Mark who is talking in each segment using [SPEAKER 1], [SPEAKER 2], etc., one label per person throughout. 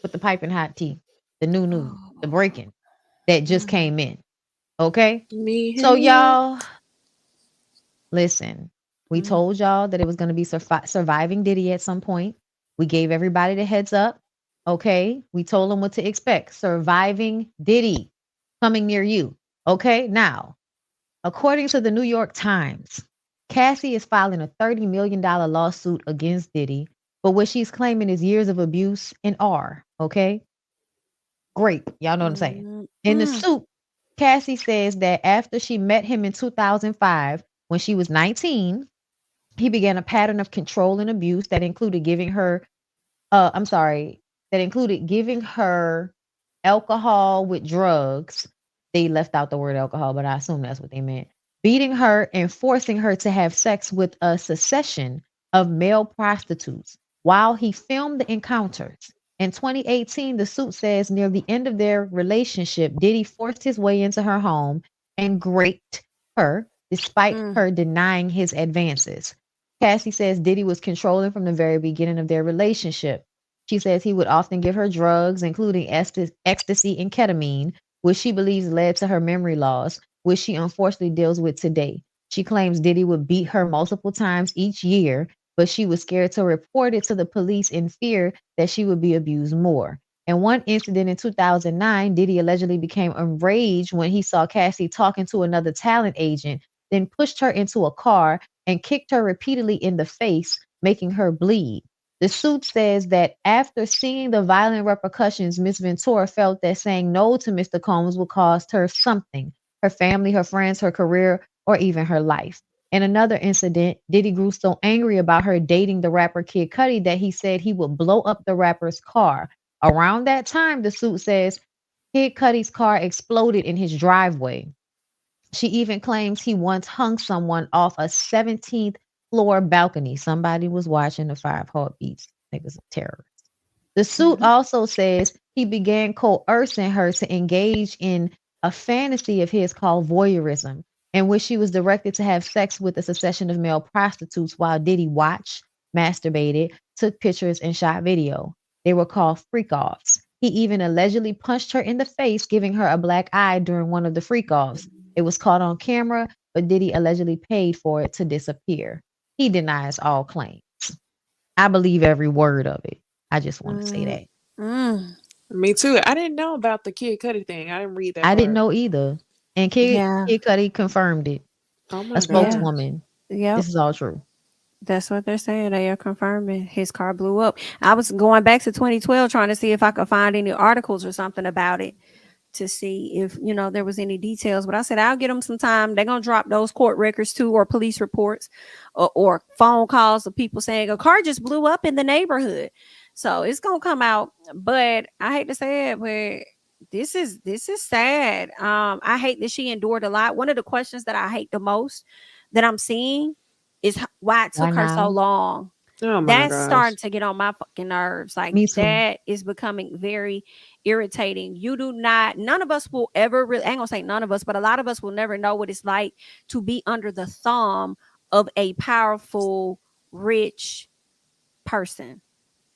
[SPEAKER 1] with the piping hot tea, the new, the
[SPEAKER 2] Oh,
[SPEAKER 1] breaking that just came in. Okay.
[SPEAKER 2] me
[SPEAKER 1] So
[SPEAKER 2] here.
[SPEAKER 1] y'all, listen, we
[SPEAKER 2] Mm.
[SPEAKER 1] told y'all that it was going to be surviving Diddy at some point. We gave everybody the heads up. Okay. We told them what to expect. Surviving Diddy coming near you. Okay. Now, according to the New York Times, Cassie is filing a $30 million lawsuit against Diddy for what she's claiming is years of abuse and R. Okay. Great. Y'all know what I'm saying.
[SPEAKER 2] Mm,
[SPEAKER 1] In the
[SPEAKER 2] mm,
[SPEAKER 1] suit, Cassie says that after she met him in 2005, when she was 19, he began a pattern of control and abuse that included giving her, I'm sorry, that included giving her alcohol with drugs. They left out the word alcohol, but I assume that's what they meant. Beating her and forcing her to have sex with a succession of male prostitutes while he filmed the encounters. In 2018, the suit says near the end of their relationship, Diddy forced his way into her home and raped her despite
[SPEAKER 2] mm.
[SPEAKER 1] her denying his advances. Cassie says Diddy was controlling from the very beginning of their relationship. She says he would often give her drugs, including ecstasy and ketamine, which she believes led to her memory loss, which she unfortunately deals with today. She claims Diddy would beat her multiple times each year, but she was scared to report it to the police in fear that she would be abused more. In one incident in 2009, Diddy allegedly became enraged when he saw Cassie talking to another talent agent, then pushed her into a car and kicked her repeatedly in the face, making her bleed. The suit says that after seeing the violent repercussions, Miss Ventura felt that saying no to Mr. Combs would cost her something: her family, her friends, her career, or even her life. In another incident, Diddy grew so angry about her dating the rapper Kid Cudi that he said he would blow up the rapper's car. Around that time, the suit says Kid Cudi's car exploded in his driveway. She even claims he once hung someone off a 17th floor balcony. Somebody was watching the five heartbeats. Niggas a terrorist. The suit
[SPEAKER 2] Mhm.
[SPEAKER 1] also says he began coercing her to engage in a fantasy of his called voyeurism, in which she was directed to have sex with a succession of male prostitutes while Diddy watched, masturbated, took pictures, and shot video. They were called freak offs. He even allegedly punched her in the face, giving her a black eye during one of the freak offs. It was caught on camera, but Diddy allegedly paid for it to disappear. He denies all claims. I believe every word of it. I just want to say
[SPEAKER 2] Mm,
[SPEAKER 1] that.
[SPEAKER 2] mm. Me too. I didn't know about the Kid Cudi thing. I didn't read that
[SPEAKER 1] I didn't
[SPEAKER 2] part.
[SPEAKER 1] know either. And
[SPEAKER 3] Yeah.
[SPEAKER 1] Kid Cudi confirmed it.
[SPEAKER 2] Oh
[SPEAKER 1] A
[SPEAKER 2] my
[SPEAKER 3] Yeah.
[SPEAKER 2] gosh.
[SPEAKER 1] spokeswoman.
[SPEAKER 3] Yep.
[SPEAKER 1] This is all true.
[SPEAKER 3] That's what they're saying. They are confirming his car blew up. I was going back to 2012 trying to see if I could find any articles or something about it to see if, there was any details. But I said, I'll get them some time. They're going to drop those court records too, or police reports, or phone calls of people saying a car just blew up in the neighborhood. So it's going to come out. But I hate to say it, but this is sad. I hate that she endured a lot. One of the questions that I hate the most that I'm seeing is why it
[SPEAKER 1] Why
[SPEAKER 3] took her so
[SPEAKER 1] now?
[SPEAKER 3] long.
[SPEAKER 2] Oh my
[SPEAKER 3] That's starting
[SPEAKER 2] gosh.
[SPEAKER 3] to get on my fucking nerves. Like,
[SPEAKER 1] Me too.
[SPEAKER 3] that is becoming very irritating. You do not, none of us will ever really, I ain't gonna say none of us, but a lot of us will never know what it's like to be under the thumb of a powerful, rich person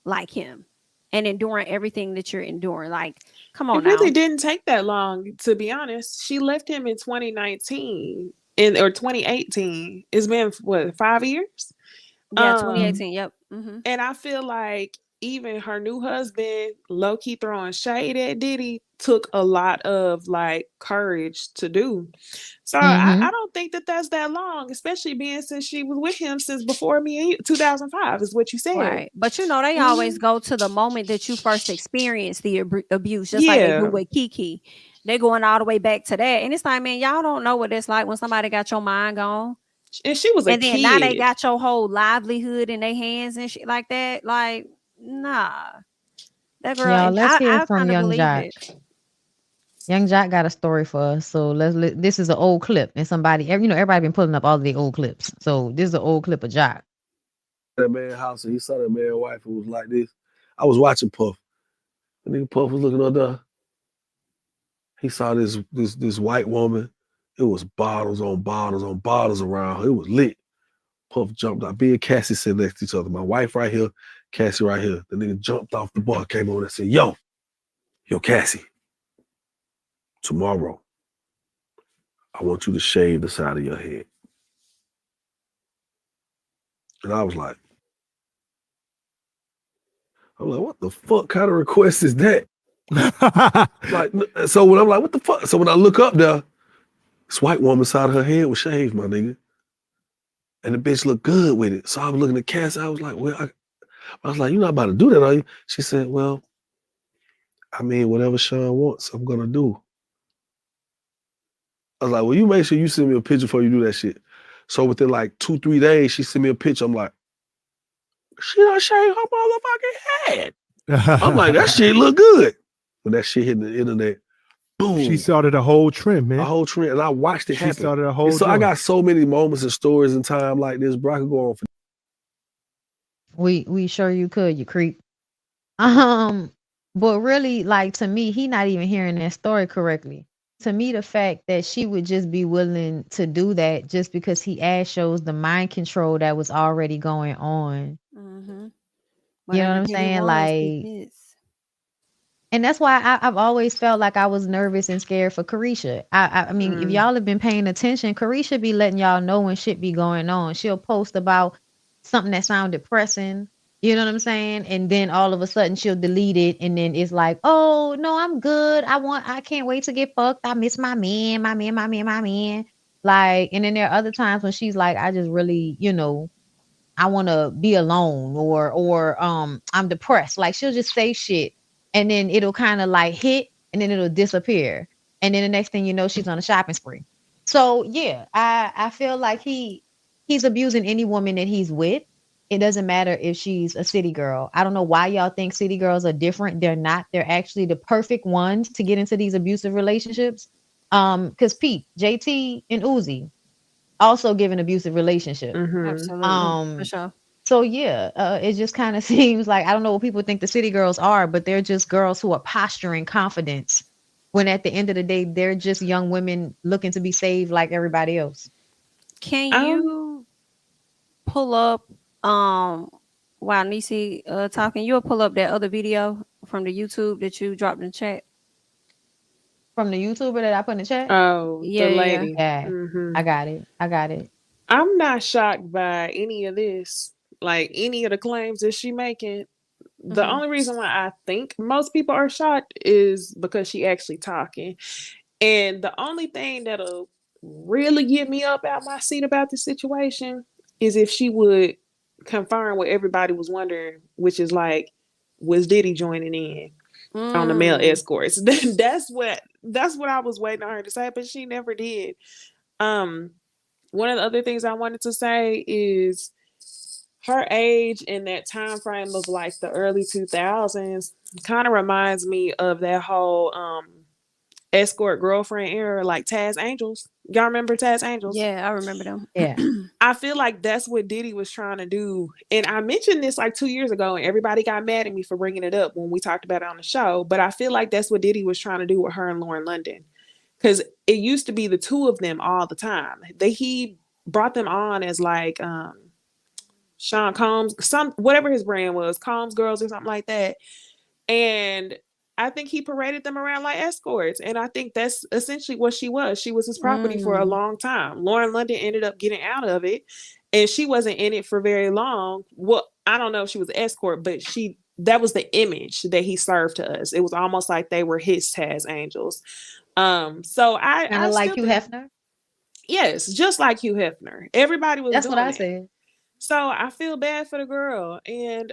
[SPEAKER 3] like him and enduring everything that you're enduring. Like, come
[SPEAKER 2] It
[SPEAKER 3] on
[SPEAKER 2] really
[SPEAKER 3] now.
[SPEAKER 2] didn't take that long, to be honest. She left him in 2019 or 2018. It's been what, 5 years?
[SPEAKER 3] Yeah,
[SPEAKER 2] Um,
[SPEAKER 3] 2018. Yep. Mm-hmm.
[SPEAKER 2] and I feel like even her new husband, low key throwing shade at Diddy, took a lot of like courage to do. So I
[SPEAKER 1] Mm-hmm.
[SPEAKER 2] don't think that that's that long, especially being since she was with him since before me and you, 2005 is what you said.
[SPEAKER 3] Right. But they always
[SPEAKER 2] Hmm.
[SPEAKER 3] go to the moment that you first experienced the abuse, just like they do
[SPEAKER 2] Yeah.
[SPEAKER 3] with Kiki. They going all the way back to that. And it's like, man, y'all don't know what it's like when somebody got your mind gone.
[SPEAKER 2] And she was a
[SPEAKER 3] And then now they
[SPEAKER 2] kid.
[SPEAKER 3] got your whole livelihood in their hands and shit like that. Like, nah. That girl,
[SPEAKER 1] Y'all,
[SPEAKER 3] and
[SPEAKER 1] let's hear
[SPEAKER 3] I
[SPEAKER 1] from
[SPEAKER 3] kind of
[SPEAKER 1] Young
[SPEAKER 3] believe
[SPEAKER 1] Jock.
[SPEAKER 3] it.
[SPEAKER 1] Young Jock got a story for us. So this is an old clip, and everybody been pulling up all of the old clips. So this is an old clip of Jock.
[SPEAKER 4] That man house and he saw that man wife who was like this. I was watching Puff. And nigga Puff was looking up there. He saw this white woman. It was bottles on bottles on bottles around her. It was lit. Puff jumped out. Me and Cassie sitting next to each other. My wife right here, Cassie right here. The nigga jumped off the bar, came over and said, yo, Cassie, tomorrow, I want you to shave the side of your head. And I was like, what the fuck kind of request is that? Like, so when I'm like, what the fuck? So when I look up there, this white woman's side of her head was shaved, my nigga. And the bitch looked good with it. So I was looking at Cassie. I was like, well, I was like, you're not about to do that, are you? She said, well, I mean, whatever Sean wants, I'm going to do. I was like, well, you make sure you send me a picture before you do that shit. So within like 2-3 days, she sent me a picture. I'm like, she done shaved her motherfucking head. I'm like, that shit look good. When that shit hit the internet, boom.
[SPEAKER 5] She started a whole trend, man.
[SPEAKER 4] A whole trend. And I watched it happen.
[SPEAKER 5] She started a whole
[SPEAKER 4] So I got so many moments and stories in time like this, bro. I could go on for.
[SPEAKER 1] We sure you could, you creep. But really, like, to me, he not even hearing that story correctly. To me, the fact that she would just be willing to do that just because he asked shows the mind control that was already going on.
[SPEAKER 3] Mm-hmm.
[SPEAKER 1] You know what I'm saying? Like, and that's why I've always felt like I was nervous and scared for Carisha. I mean, if y'all have been paying attention, Carisha be letting y'all know when shit be going on. She'll post about something that sound depressing. You know what I'm saying? And then all of a sudden she'll delete it. And then it's like, oh, no, I'm good. I can't wait to get fucked. I miss my man. Like, and then there are other times when she's like, I just really, I want to be alone or I'm depressed. Like, she'll just say shit and then it'll kind of like hit and then it'll disappear. And then the next thing you know, she's on a shopping spree. So yeah, I feel like he's abusing any woman that he's with. It doesn't matter if she's a city girl. I don't know why y'all think city girls are different. They're not. They're actually the perfect ones to get into these abusive relationships. Because Pete, JT, and Uzi also give an abusive relationship.
[SPEAKER 3] Absolutely. For sure.
[SPEAKER 1] So yeah, it just kind of seems like, I don't know what people think the city girls are, but they're just girls who are posturing confidence when at the end of the day, they're just young women looking to be saved like everybody else.
[SPEAKER 3] Can you pull up while Nisi talking, you'll pull up that other video from the YouTube that you dropped in the chat?
[SPEAKER 1] From the YouTuber that I put in the chat?
[SPEAKER 2] Oh,
[SPEAKER 3] yeah,
[SPEAKER 2] the lady.
[SPEAKER 1] Yeah.
[SPEAKER 2] Mm-hmm.
[SPEAKER 1] I got it.
[SPEAKER 2] I'm not shocked by any of this, like any of the claims that she making. The only reason why I think most people are shocked is because she actually talking. And the only thing that'll really get me up out my seat about this situation is if she would confirm what everybody was wondering, which is like, was Diddy joining in on the male escorts? That's what I was waiting on her to say, but she never did. One of the other things I wanted to say is her age in that time frame of like the early 2000s kind of reminds me of that whole escort girlfriend era, like Taz Angels. Y'all remember Taz Angels?
[SPEAKER 3] Yeah, I remember them.
[SPEAKER 1] Yeah.
[SPEAKER 2] I feel like that's what Diddy was trying to do. And I mentioned this like 2 years ago and everybody got mad at me for bringing it up when we talked about it on the show. But I feel like that's what Diddy was trying to do with her and Lauren London. Because it used to be the two of them all the time. He brought them on as like Sean Combs, whatever his brand was, Combs Girls or something like that. And I think he paraded them around like escorts. And I think that's essentially what she was. She was his property for a long time. Lauren London ended up getting out of it. And she wasn't in it for very long. Well, I don't know if she was an escort, but that was the image that he served to us. It was almost like they were his Taz Angels. So I
[SPEAKER 1] kind of like Hugh Hefner.
[SPEAKER 2] Yes, just like Hugh Hefner. Everybody was.
[SPEAKER 1] That's
[SPEAKER 2] doing
[SPEAKER 1] what I
[SPEAKER 2] it.
[SPEAKER 1] said.
[SPEAKER 2] So I feel bad for the girl, and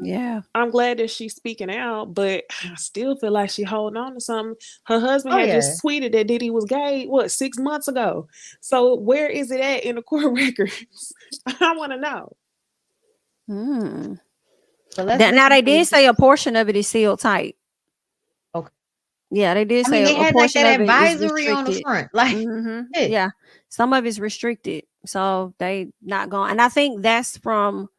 [SPEAKER 3] yeah,
[SPEAKER 2] I'm glad that she's speaking out, but I still feel like she's holding on to something. Her husband had just tweeted that Diddy was gay, 6 months ago? So where is it at in the court records? I want to know.
[SPEAKER 3] So now they did say a portion of it is sealed tight.
[SPEAKER 1] Okay.
[SPEAKER 3] Yeah, they did say
[SPEAKER 1] they
[SPEAKER 3] a
[SPEAKER 1] had
[SPEAKER 3] portion
[SPEAKER 1] like that
[SPEAKER 3] of
[SPEAKER 1] advisory on the front. Like,
[SPEAKER 3] yeah, some of it's restricted, so they not going. And I think that's from,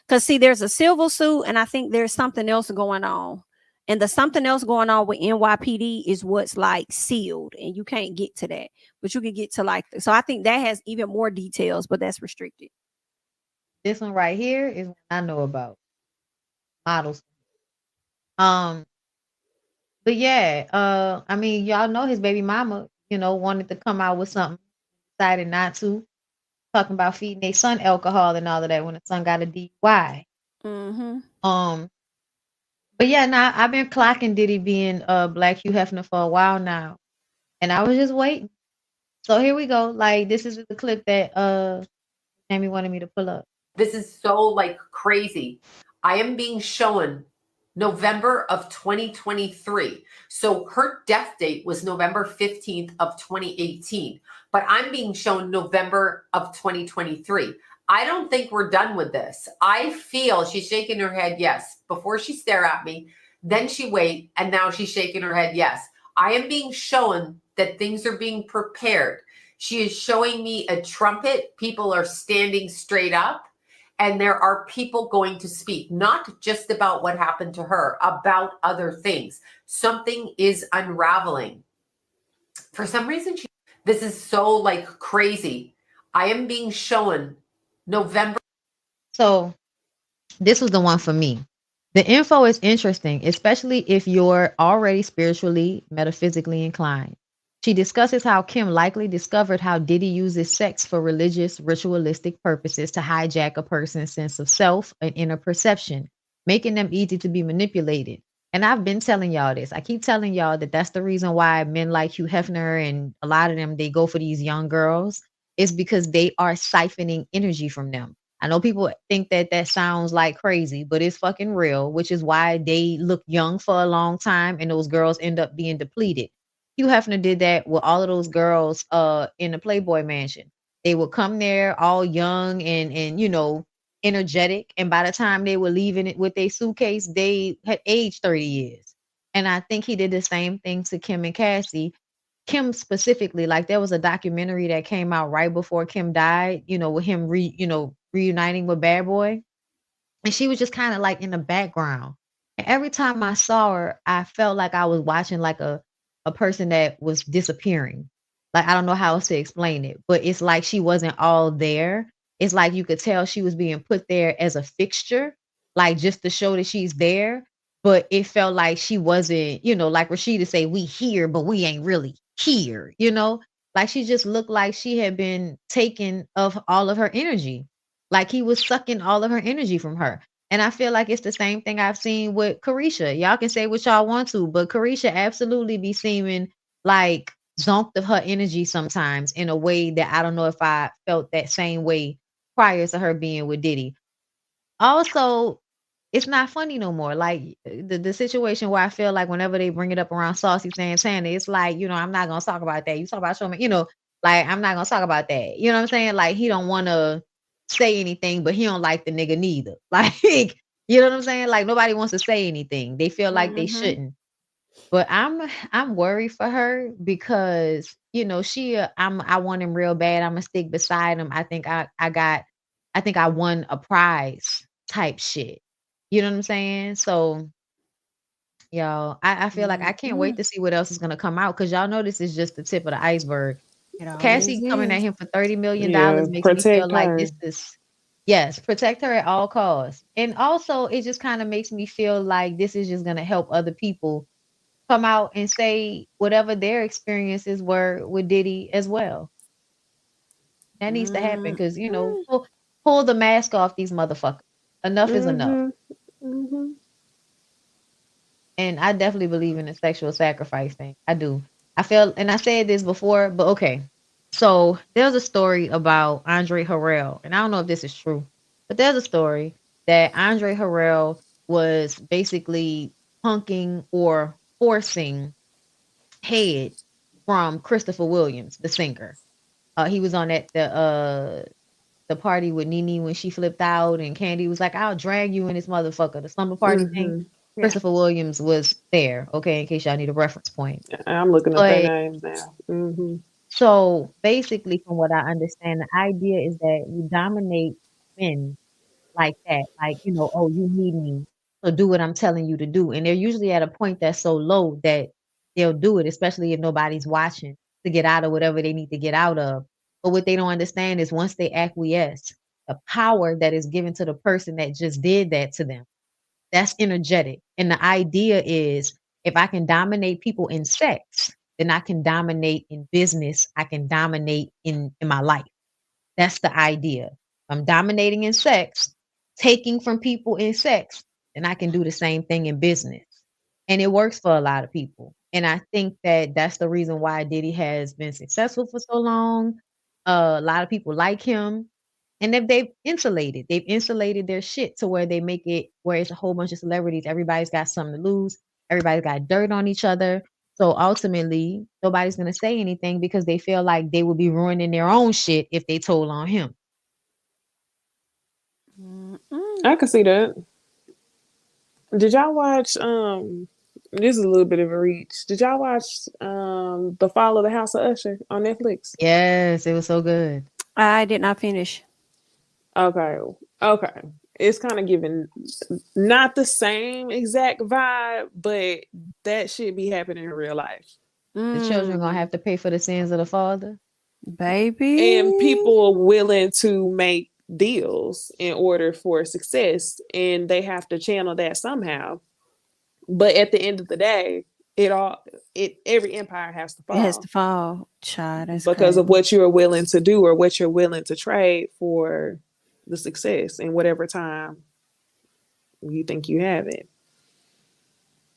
[SPEAKER 3] because see, there's a civil suit, and I think there's something else going on. And the something else going on with NYPD is what's like sealed, and you can't get to that, but you can get to like. So I think that has even more details, but that's restricted.
[SPEAKER 1] This one right here is what I know about. models. Um, but yeah, I mean, y'all know his baby mama, wanted to come out with something, decided not to. Talking about feeding their son alcohol and all of that when the son got a DUI.
[SPEAKER 3] Mm-hmm.
[SPEAKER 1] Um, but yeah, now I've been clocking Diddy being Black Hugh Hefner for a while now, and I was just waiting. So here we go. Like this is the clip that Jamie wanted me to pull up.
[SPEAKER 5] This is so like crazy. I am being shown November of 2023. So her death date was November 15th of 2018, but I'm being shown November of 2023. I don't think we're done with this. I feel she's shaking her head yes before she stare at me, then she wait, and now she's shaking her head yes. I am being shown that things are being prepared. She is showing me a trumpet. People are standing straight up. And there are people going to speak, not just about what happened to her, about other things. Something is unraveling. For some reason, this is so like crazy. I am being shown November.
[SPEAKER 1] So this was the one for me. The info is interesting, especially if you're already spiritually, metaphysically inclined. She discusses how Kim likely discovered how Diddy uses sex for religious, ritualistic purposes to hijack a person's sense of self and inner perception, making them easy to be manipulated. And I've been telling y'all this. I keep telling y'all that that's the reason why men like Hugh Hefner and a lot of them, they go for these young girls, is because they are siphoning energy from them. I know people think that that sounds like crazy, but it's fucking real, which is why they look young for a long time and those girls end up being depleted. Hugh Hefner did that with all of those girls in the Playboy Mansion. They would come there all young and energetic, and by the time they were leaving it with their suitcase, they had aged 30 years. And I think he did the same thing to Kim and Cassie. Kim specifically, like there was a documentary that came out right before Kim died, with him reuniting with Bad Boy. And she was just kind of like in the background. And every time I saw her, I felt like I was watching like a person that was disappearing. Like I don't know how else to explain it, but it's like she wasn't all there. It's like you could tell she was being put there as a fixture, like just to show that she's there. But it felt like she wasn't, like Rashida say, we here, but we ain't really here. Like she just looked like she had been taken of all of her energy. Like he was sucking all of her energy from her. And I feel like it's the same thing I've seen with Carisha. Y'all can say what y'all want to, but Carisha absolutely be seeming like zonked of her energy sometimes in a way that I don't know if I felt that same way prior to her being with Diddy. Also, it's not funny no more. Like the situation where I feel like whenever they bring it up around Saucy Santana, it's like, I'm not gonna talk about that. You talk about showman, like I'm not gonna talk about that. You know what I'm saying? Like he don't wanna say anything, but he don't like the nigga neither. Like, you know what I'm saying? Like nobody wants to say anything. They feel like they
[SPEAKER 3] Mm-hmm.
[SPEAKER 1] shouldn't. But I'm worried for her because I want him real bad. I'm gonna stick beside him. I think I won a prize type shit. You know what I'm saying? So y'all, I feel like I can't wait
[SPEAKER 3] Mm-hmm.
[SPEAKER 1] to see what else is gonna come out because y'all know this is just the tip of the iceberg.
[SPEAKER 3] It always
[SPEAKER 1] Cassie coming at
[SPEAKER 3] is.
[SPEAKER 1] him for $30 million
[SPEAKER 2] Yeah,
[SPEAKER 1] makes me feel
[SPEAKER 2] protect
[SPEAKER 1] like
[SPEAKER 2] her.
[SPEAKER 1] this is yes, protect her at all costs. And also it just kind of makes me feel like this is just gonna help other people come out and say whatever their experiences were with Diddy as well. That needs to happen because
[SPEAKER 3] Mm-hmm.
[SPEAKER 1] pull the mask off these motherfuckers. Enough is enough.
[SPEAKER 2] Mm-hmm. Mm-hmm.
[SPEAKER 1] And I definitely believe in the sexual sacrifice thing. I do. I feel, and I said this before, but okay. So there's a story about Andre Harrell, and I don't know if this is true, but there's a story that Andre Harrell was basically punking or forcing head from Christopher Williams, the singer. He was on at the party with Nene when she flipped out, and Candy was like, "I'll drag you in this motherfucker." The slumber party thing.
[SPEAKER 2] Mm-hmm.
[SPEAKER 3] Yeah.
[SPEAKER 1] Christopher Williams was there. Okay, in case y'all need a reference point.
[SPEAKER 2] I'm looking up their
[SPEAKER 1] But
[SPEAKER 2] names now. Mm-hmm.
[SPEAKER 1] so basically, from what I understand, the idea is that you dominate men like that. Like, oh, you need me. So do what I'm telling you to do. And they're usually at a point that's so low that they'll do it, especially if nobody's watching to get out of whatever they need to get out of. But what they don't understand is once they acquiesce, the power that is given to the person that just did that to them. That's energetic. And the idea is if I can dominate people in sex, then I can dominate in business. I can dominate in my life. That's the idea. I'm dominating in sex, taking from people in sex, then I can do the same thing in business. And it works for a lot of people. And I think that that's the reason why Diddy has been successful for so long. A lot of people like him. And if they've insulated their shit to where they make it where it's a whole bunch of celebrities. Everybody's got something to lose. Everybody's got dirt on each other. So ultimately, nobody's going to say anything because they feel like they would be ruining their own shit if they told on him.
[SPEAKER 2] I can see that. Did y'all watch this is a little bit of a reach. Did y'all watch The Fall of the House of Usher on Netflix?
[SPEAKER 1] Yes, it was so good.
[SPEAKER 3] I did not finish.
[SPEAKER 2] Okay. It's kind of giving not the same exact vibe, but that should be happening in real life.
[SPEAKER 1] The children gonna have to pay for the sins of the father.
[SPEAKER 3] Baby.
[SPEAKER 2] And people are willing to make deals in order for success, and they have to channel that somehow. But at the end of the day, every empire has to fall.
[SPEAKER 3] It has to fall, child. That's
[SPEAKER 2] because
[SPEAKER 3] crazy.
[SPEAKER 2] of what you are willing to do or what you're willing to trade for the success in whatever time you think you have it.